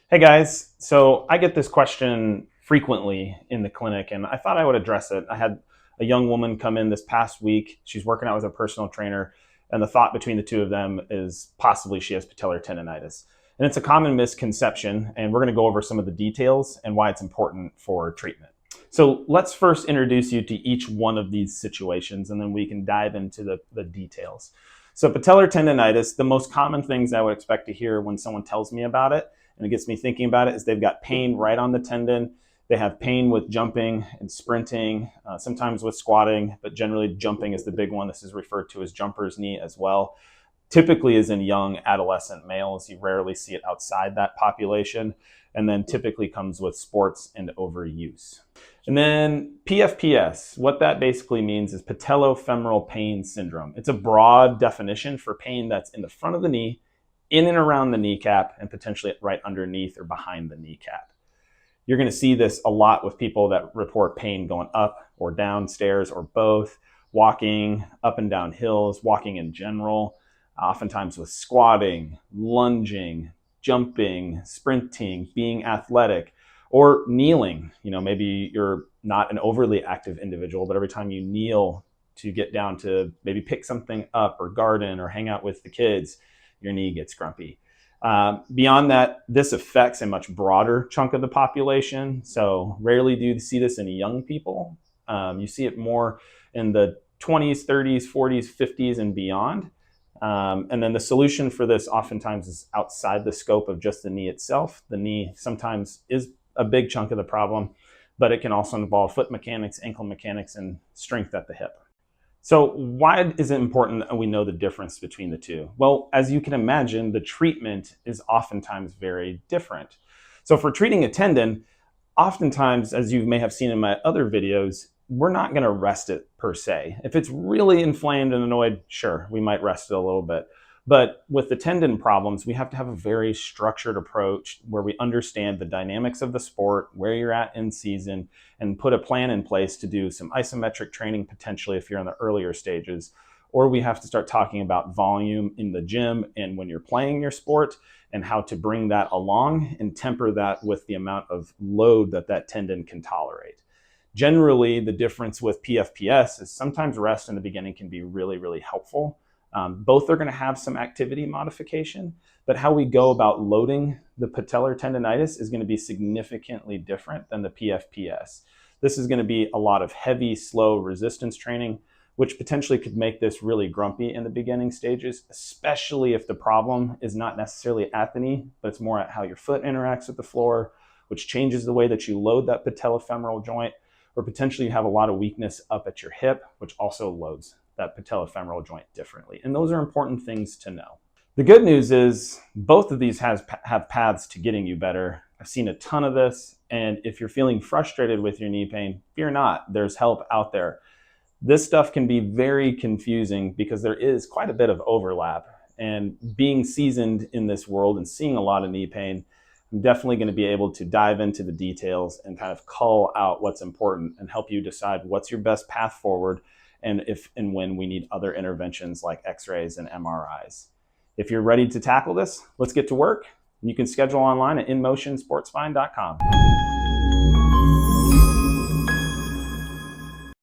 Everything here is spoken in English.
Hey guys, so I get this question frequently in the clinic and I thought I would address it. I had a young woman come in this past week. She's working out with a personal trainer, and the thought between the two of them is possibly she has patellar tendinitis. And it's a common misconception, and we're going to go over some of the details and why it's important for treatment. So let's first introduce you to each one of these situations, and then we can dive into the details. So patellar tendinitis, the most common things I would expect to hear when someone tells me about it, and it gets me thinking about it, is they've got pain right on the tendon. They have pain with jumping and sprinting, sometimes with squatting, but generally jumping is the big one. This is referred to as jumper's knee as well. Typically is in young adolescent males. You rarely see it outside that population, and then typically comes with sports and overuse. And then PFPS, what that basically means is patellofemoral pain syndrome. It's a broad definition for pain that's in the front of the knee, in and around the kneecap, and potentially right underneath or behind the kneecap. You're going to see this a lot with people that report pain going up or down stairs or both, walking up and down hills, walking in general, oftentimes with squatting, lunging, jumping, sprinting, being athletic, or kneeling. Maybe you're not an overly active individual, but every time you kneel to get down to maybe pick something up or garden or hang out with the kids, your knee gets grumpy. Beyond that, this affects a much broader chunk of the population. So rarely do you see this in young people. You see it more in the 20s, 30s, 40s, 50s, and beyond. And then the solution for this oftentimes is outside the scope of just the knee itself. The knee sometimes is a big chunk of the problem, but it can also involve foot mechanics, ankle mechanics, and strength at the hip. So why is it important that we know the difference between the two? Well, as you can imagine, the treatment is oftentimes very different. So for treating a tendon, oftentimes, as you may have seen in my other videos, we're not going to rest it per se. If it's really inflamed and annoyed, sure, we might rest it a little bit. But with the tendon problems, we have to have a very structured approach where we understand the dynamics of the sport, where you're at in season, and put a plan in place to do some isometric training potentially if you're in the earlier stages. Or we have to start talking about volume in the gym and when you're playing your sport, and how to bring that along and temper that with the amount of load that that tendon can tolerate. Generally, the difference with PFPS is sometimes rest in the beginning can be really, really helpful. Both are going to have some activity modification, but how we go about loading the patellar tendinitis is going to be significantly different than the PFPS. This is going to be a lot of heavy, slow resistance training, which potentially could make this really grumpy in the beginning stages, especially if the problem is not necessarily at the knee, but it's more at how your foot interacts with the floor, which changes the way that you load that patellofemoral joint, or potentially you have a lot of weakness up at your hip, which also loads that patellofemoral joint differently. And those are important things to know. The good news is both of these have paths to getting you better. I've seen a ton of this, and if you're feeling frustrated with your knee pain, fear not, there's help out there. This stuff can be very confusing because there is quite a bit of overlap, and being seasoned in this world and seeing a lot of knee pain, I'm definitely going to be able to dive into the details and kind of call out what's important and help you decide what's your best path forward, and if and when we need other interventions like x-rays and MRIs. If you're ready to tackle this, let's get to work. You can schedule online at inmotionsportspine.com.